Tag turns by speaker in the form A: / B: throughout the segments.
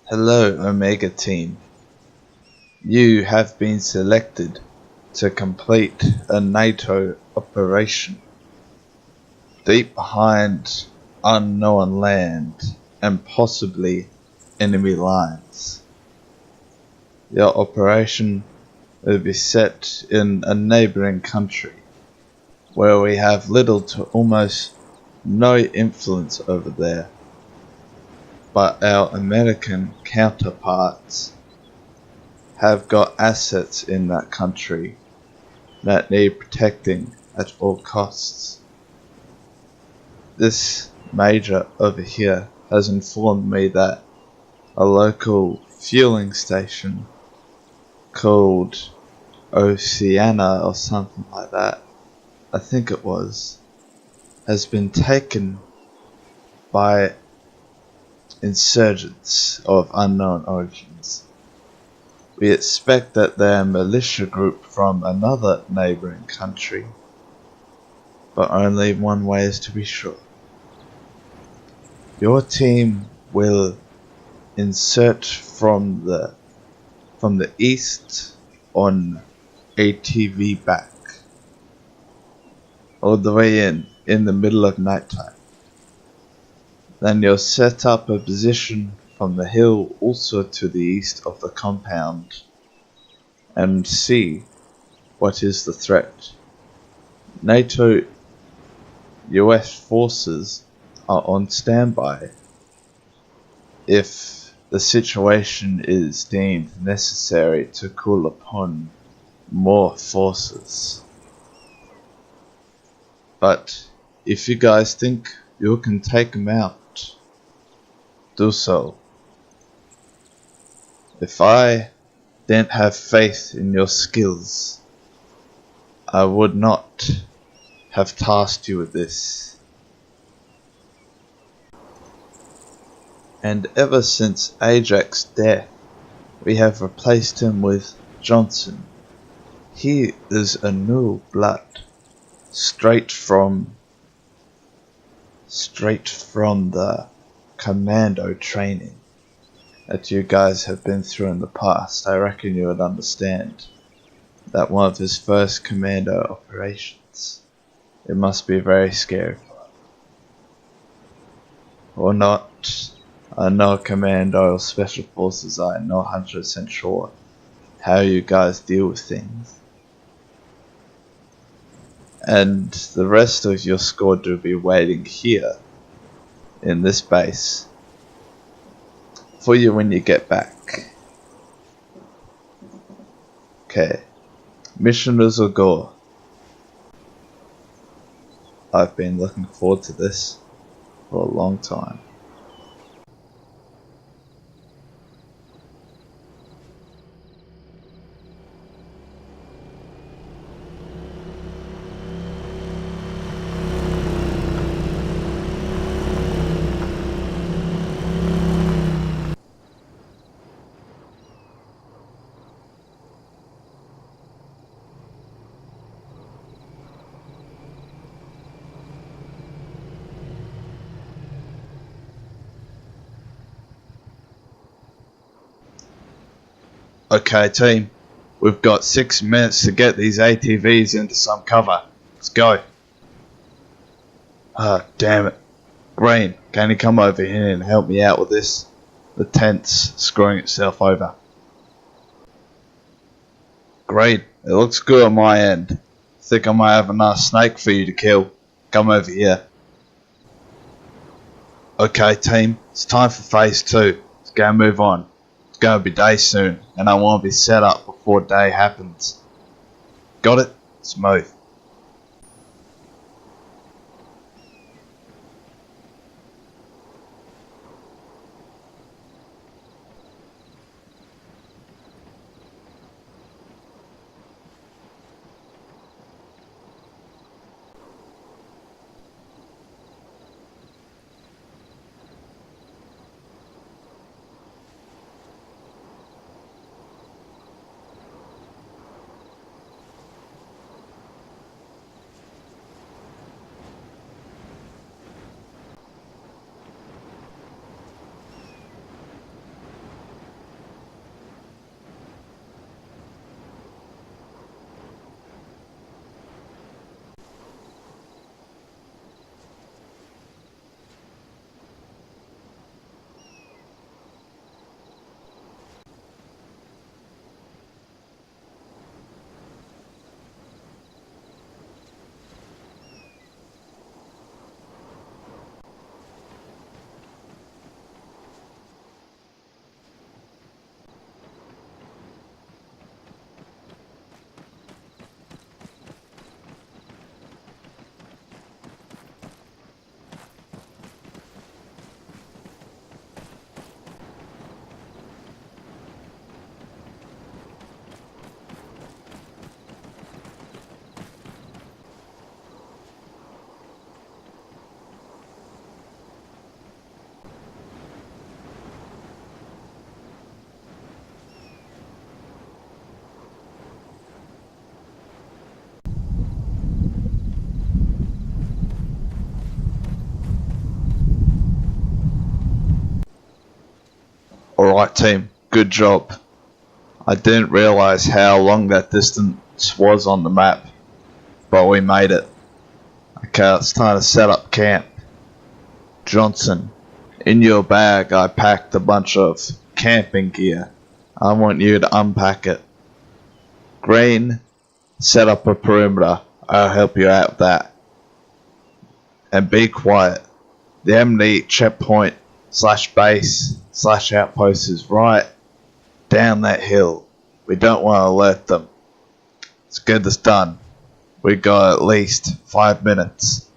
A: Hello, Omega Team. You have been selected to complete a NATO operation deep behind unknown land and possibly enemy lines. Your operation will be set in a neighboring country where we have little to almost no influence over there, but our American counterparts have got assets in that country that need protecting at all costs. This major over here has informed me that a local fueling station called Oceana or something like that, I think it was, has been taken by insurgents of unknown origins. We expect that they're a militia group from another neighboring country, but only one way is to be sure. Your team will insert from the east on ATV back, all the way in the middle of night time. Then you'll set up a position from the hill also to the east of the compound and see what is the threat. NATO US forces are on standby if the situation is deemed necessary to call upon more forces. But if you guys think you can take them out, do so. If I didn't have faith in your skills, I would not have tasked you with this. And ever since Ajax's death, we have replaced him with Johnson. He is a new blood, straight from the Commando training that you guys have been through in the past. I reckon you would understand that one of his first Commando operations. It must be very scary. Or not. I know Commando or Special Forces, I'm not 100% sure how you guys deal with things. And the rest of your squad will be waiting here in this base for you when you get back. Okay, missioners will go. I've been looking forward to this for a long time. Okay team, we've got 6 minutes to get these ATVs into some cover. Let's go. Ah, damn it. Green, can you come over here and help me out with this? The tent's screwing itself over. Great, it looks good on my end. Think I might have a nice snake for you to kill. Come over here. Okay team, it's time for phase 2. Let's go and move on. It's going to be day soon, and I want to be set up before day happens. Got it? Smooth. Alright team, good job. I didn't realise how long that distance was on the map, but we made it. Okay, it's time to set up camp. Johnson, in your bag I packed a bunch of camping gear. I want you to unpack it. Green, set up a perimeter. I'll help you out with that. And be quiet. The enemy checkpoint / base / outpost is right down that hill. We don't want to alert them. Let's get this done. We got at least 5 minutes.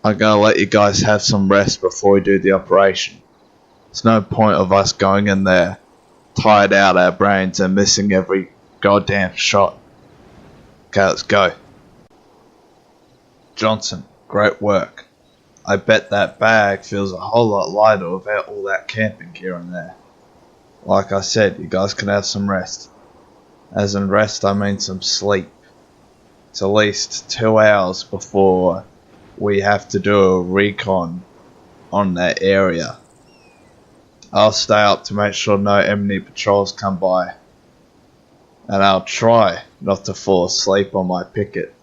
A: I'm gonna let you guys have some rest before we do the operation. There's no point of us going in there tired out our brains and missing every goddamn shot. Okay, let's go. Johnson, great work. I bet that bag feels a whole lot lighter without all that camping gear in there. Like I said, you guys can have some rest. As in rest, I mean some sleep. It's at least 2 hours before we have to do a recon on that area. I'll stay up to make sure no enemy patrols come by. And I'll try not to fall asleep on my picket.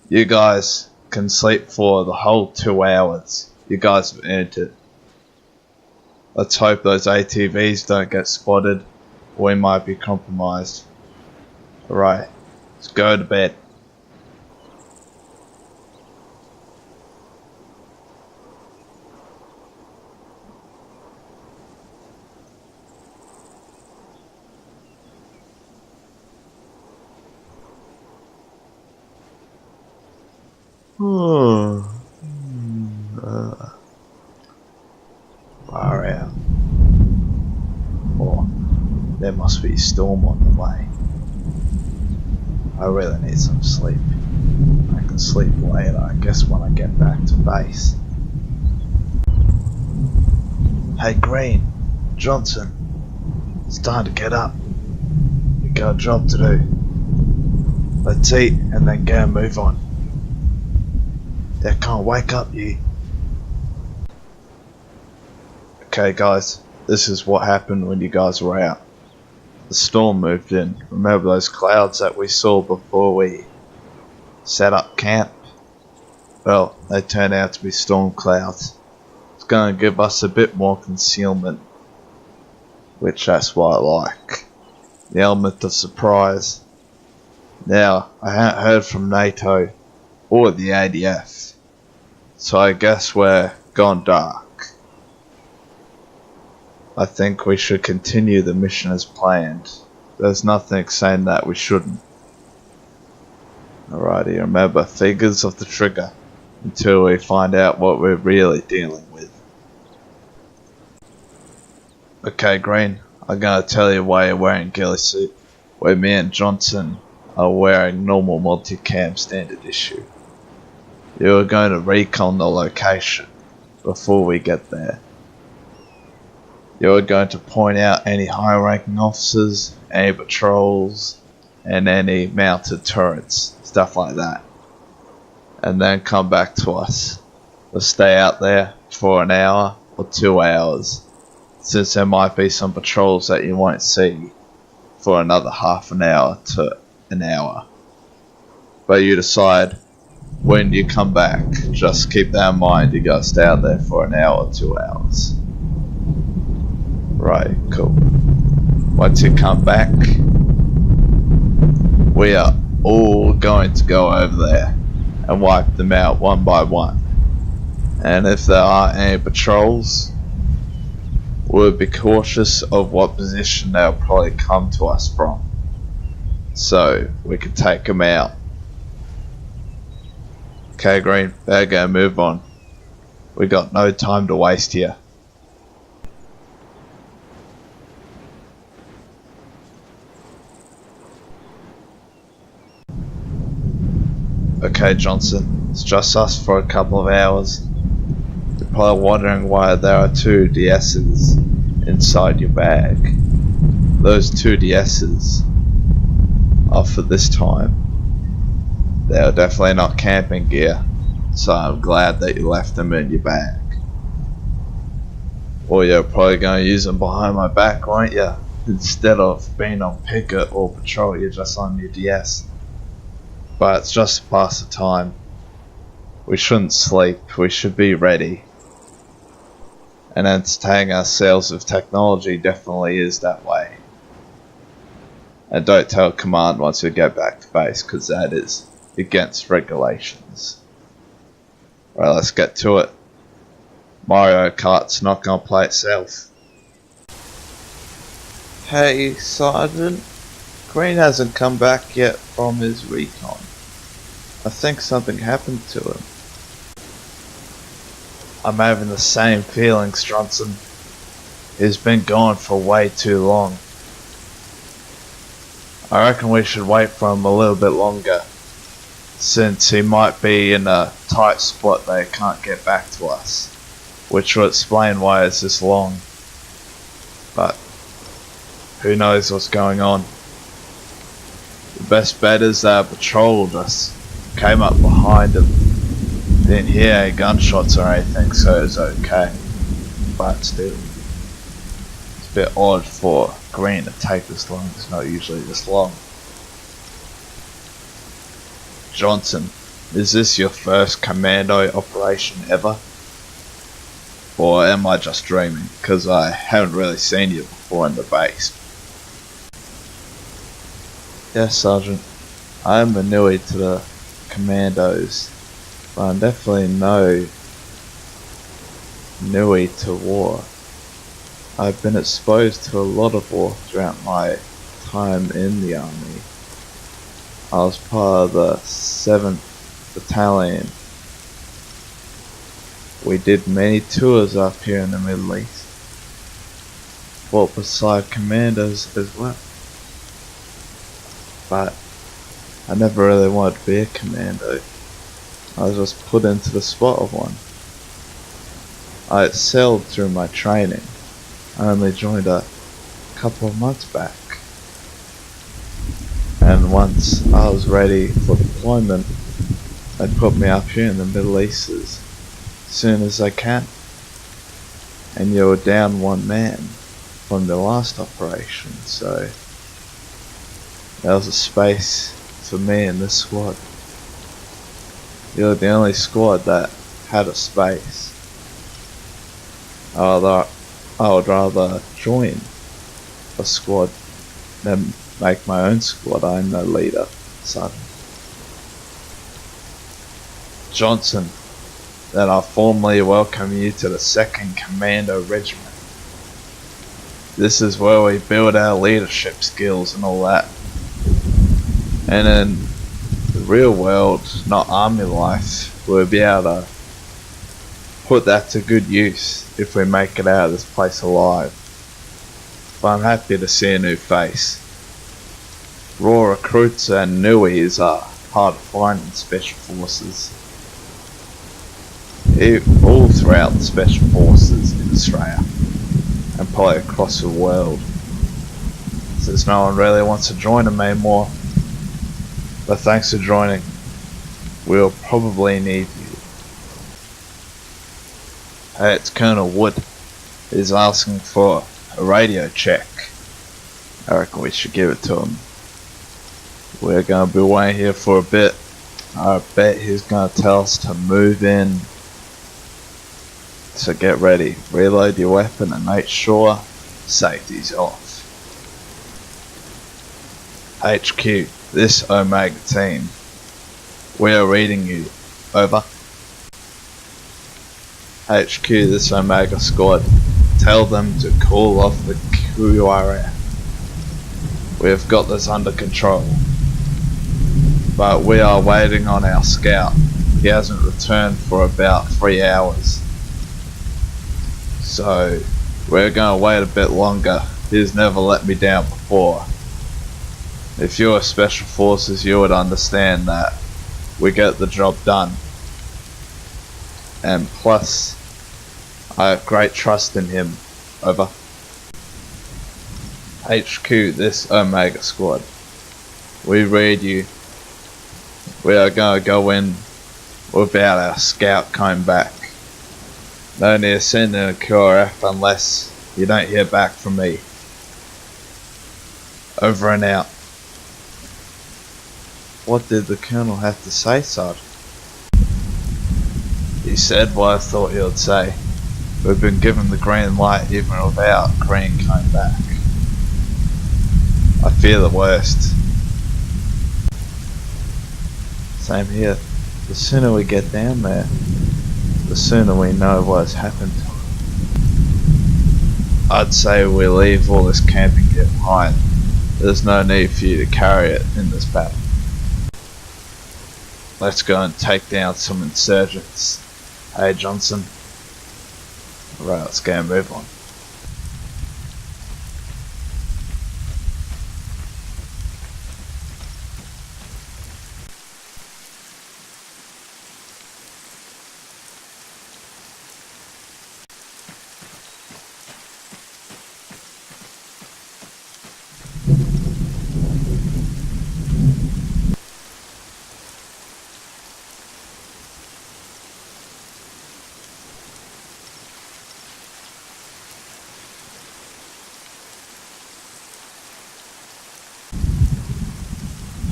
A: You guys can sleep for the whole 2 hours. You guys have earned it. Let's hope those ATVs don't get spotted. We might be compromised. Alright, let's go to bed. Far out. Oh, there must be a storm on the way. I really need some sleep. I can sleep later, I guess, when I get back to base. Hey Green, Johnson, it's time to get up. We got a job to do. Let's eat and then go and move on. They can't wake up you. Okay guys, this is what happened when you guys were out. The storm moved in. Remember those clouds that we saw before we set up camp? Well, they turned out to be storm clouds. It's going to give us a bit more concealment, which that's what I like. The element of surprise. Now, I haven't heard from NATO or the ADF, so I guess we're gone dark. I think we should continue the mission as planned. There's nothing saying that we shouldn't. Alrighty, remember, fingers off the trigger until we find out what we're really dealing with. Okay Green, I'm gonna tell you why you're wearing ghillie suit, where me and Johnson are wearing normal multicam standard issue. You are going to recon the location before we get there. You're going to point out any high ranking officers, any patrols, and any mounted turrets, stuff like that. And then come back to us. We'll stay out there for an hour or 2 hours, since there might be some patrols that you won't see for another half an hour to an hour. But you decide when you come back. Just keep that in mind, you gotta stay out there for an hour or 2 hours. Right, cool. Once you come back, we are all going to go over there and wipe them out one by one. And if there are any patrols, we'll be cautious of what position they'll probably come to us from, so we can take them out. Okay Green, better go move on. We got no time to waste here. Okay Johnson, it's just us for a couple of hours. You're probably wondering why there are 2 DSs inside your bag. Those 2 DSs are for this time. They are definitely not camping gear, so I'm glad that you left them in your bag. Or you're probably going to use them behind my back, won't you? Instead of being on picket or patrol, you're just on your DS. But it's just to pass the time. We shouldn't sleep, we should be ready. And entertaining ourselves with technology definitely is that way. And don't tell command once we get back to base, because that is against regulations. Right, let's get to it. Mario Kart's not gonna play itself. Hey, Sergeant. Green hasn't come back yet from his recon. I think something happened to him. I'm having the same feelings, Johnson. He's been gone for way too long. I reckon we should wait for him a little bit longer, since he might be in a tight spot that he can't get back to us, which will explain why it's this long. But who knows what's going on. The best bet is that a patrol just came up behind him. Didn't hear any gunshots or anything, so it's okay. But still, it's a bit odd for Green to take this long. It's not usually this long. Johnson, is this your first commando operation ever? Or am I just dreaming? Because I haven't really seen you before in the base. Yes, Sergeant. I am a newie to the commandos, but I'm definitely no newie to war. I've been exposed to a lot of war throughout my time in the army. I was part of the 7th Battalion. We did many tours up here in the Middle East. Fought beside commandos as well. But I never really wanted to be a commando. I was just put into the spot of one. I excelled through my training. I only joined a couple of months back. And once I was ready for deployment, they put me up here in the Middle East as soon as they can. And you were down one man from the last operation, so there was a space for me in this squad. You're the only squad that had a space. I would rather join a squad than make my own squad. I'm no leader, son. Johnson, then I formally welcome you to the 2nd Commando Regiment. This is where we build our leadership skills and all that. And in the real world, not army life, we'll be able to put that to good use if we make it out of this place alive. But I'm happy to see a new face. Raw recruits and newies are hard to find in Special Forces. All throughout the Special Forces in Australia and probably across the world, since no one really wants to join them anymore. But thanks for joining. We'll probably need you. Hey, it's Colonel Wood. He's asking for a radio check. I reckon we should give it to him. We're going to be waiting here for a bit. I bet he's going to tell us to move in. So get ready, reload your weapon and make sure safety's off. HQ, this Omega team. We are reading you. Over. HQ, this Omega squad. Tell them to call off the QRF. We have got this under control. But we are waiting on our scout. He hasn't returned for about 3 hours. So we're going to wait a bit longer. He's never let me down before. If you were Special Forces, you would understand that we get the job done. And plus, I have great trust in him. Over. HQ, this Omega squad. We read you. We are going to go in without our scout coming back. No need sending a QRF unless you don't hear back from me. Over and out. What did the Colonel have to say, Sergeant? He said what I thought he would say. We've been given the green light even without Green coming back. I fear the worst. Same here. The sooner we get down there, the sooner we know what has happened to him. I'd say we leave all this camping gear behind. There's no need for you to carry it in this battle. Let's go and take down some insurgents. Hey, Johnson. Right, let's go and move on.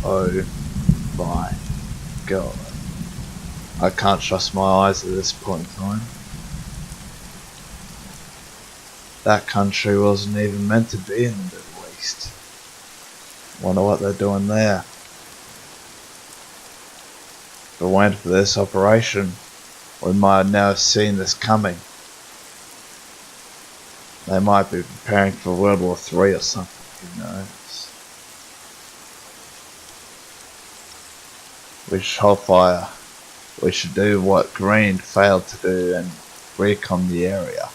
A: Oh my god. I can't trust my eyes at this point in time. That country wasn't even meant to be in the Middle East. Wonder what they're doing there. If it weren't for this operation, we might have now seen this coming. They might be preparing for World War III or something, who knows. We should hold fire. We should do what Green failed to do and recon the area.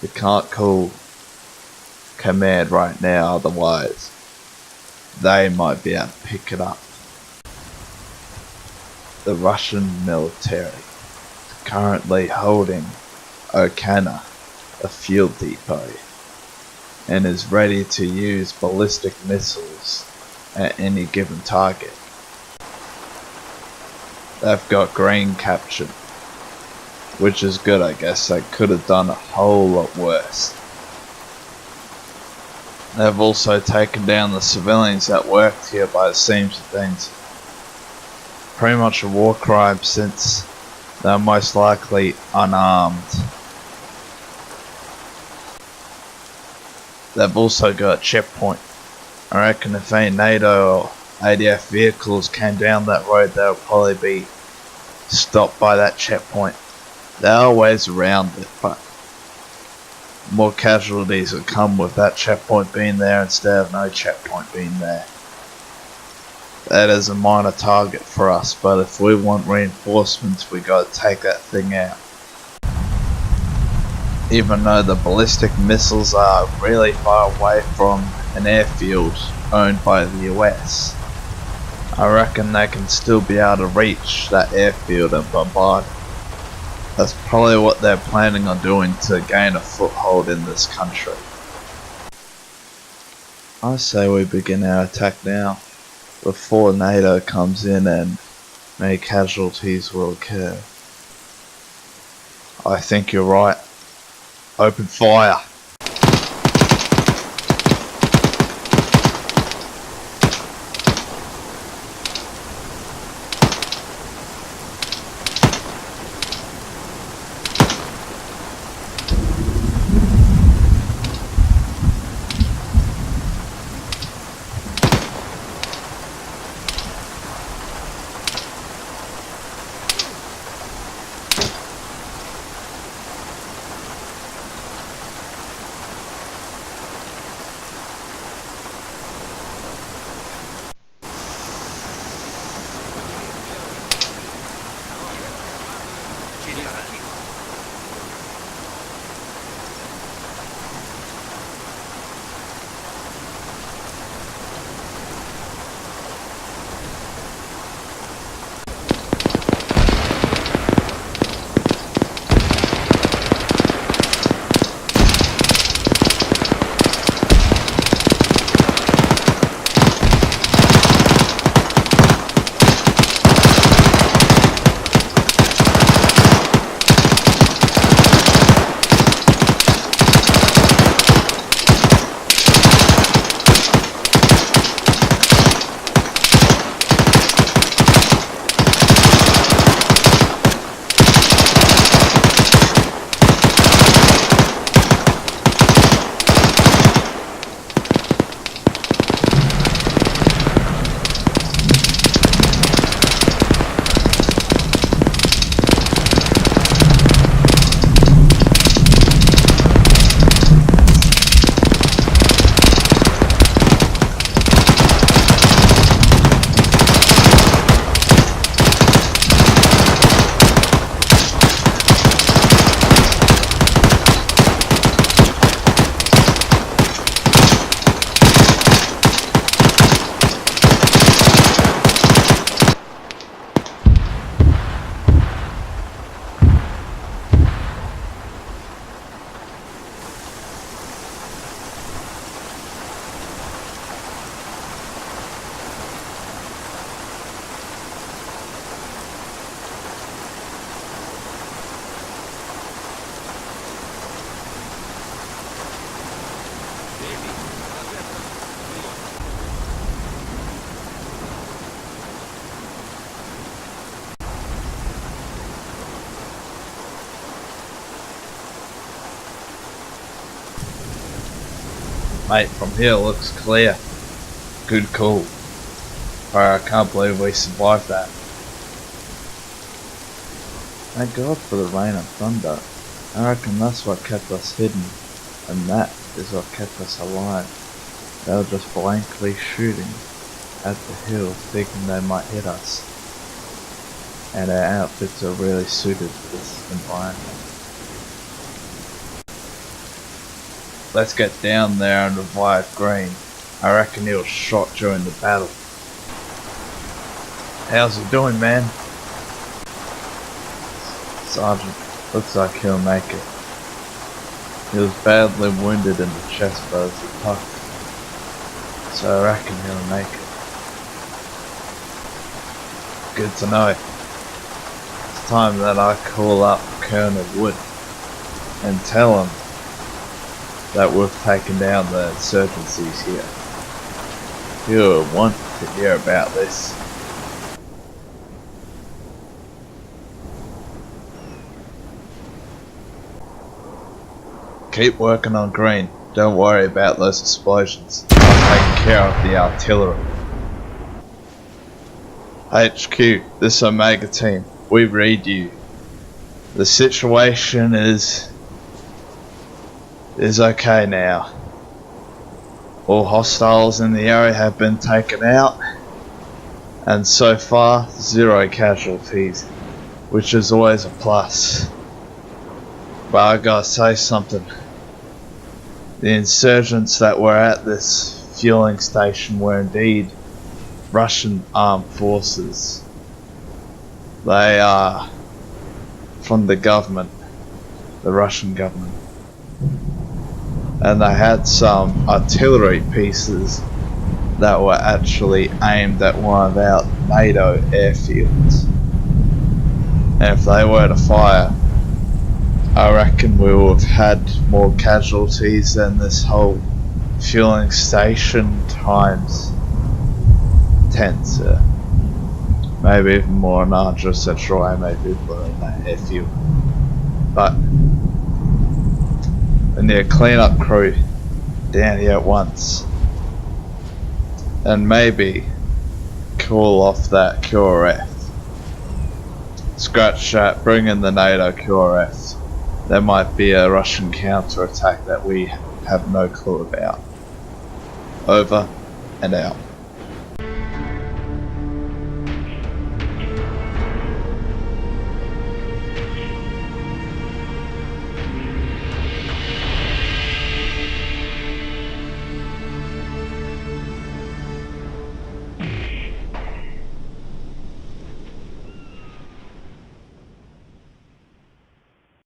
A: We can't call command right now, otherwise they might be able to pick it up. The Russian military is currently holding Okana, a fuel depot, and is ready to use ballistic missiles at any given target. They've got Green captured, which is good, I guess. They could have done a whole lot worse. They've also taken down the civilians that worked here by the seams of things. Pretty much a war crime since they're most likely unarmed. They've also got a checkpoint. I reckon if any NATO or ADF vehicles came down that road, they'll probably be stopped by that checkpoint. They're always around it, but more casualties will come with that checkpoint being there instead of no checkpoint being there. That is a minor target for us, but if we want reinforcements, we gotta take that thing out. Even though the ballistic missiles are really far away from an airfield owned by the US, I reckon they can still be able to reach that airfield and bombard it. That's probably what they're planning on doing to gain a foothold in this country. I say we begin our attack now, before NATO comes in and many casualties will occur. I think you're right. Open fire! Mate, from here it looks clear. Good call. I can't believe we survived that. Thank God for the rain and thunder. I reckon that's what kept us hidden, and that is what kept us alive. They were just blankly shooting at the hill, thinking they might hit us. And our outfits are really suited to this environment. Let's get down there and revive Green. I reckon he was shot during the battle. How's he doing, man? Sergeant, looks like he'll make it. He was badly wounded in the chest by the puck, so I reckon he'll make it. Good to know. It's time that I call up Colonel Wood and tell him that we've taken down the insurgencies here. He'll want to hear about this. Keep working on Green. Don't worry about those explosions. I'm taking care of the artillery. HQ, this is Omega Team. We read you. The situation is okay now. All hostiles in the area have been taken out, and so far 0 casualties, which is always a plus. But I gotta say something. The insurgents that were at this fueling station were indeed Russian armed forces. They are from the government, the Russian government. And they had some artillery pieces that were actually aimed at one of our NATO airfields. And if they were to fire, I reckon we would have had more casualties than this whole fueling station times 10, sir. Maybe even more arduous to try and make people in that airfield. But we need a clean-up crew down here at once, and maybe call off that QRF. Scratch that, bring in the NATO QRF. There might be a Russian counter-attack that we have no clue about. Over and out.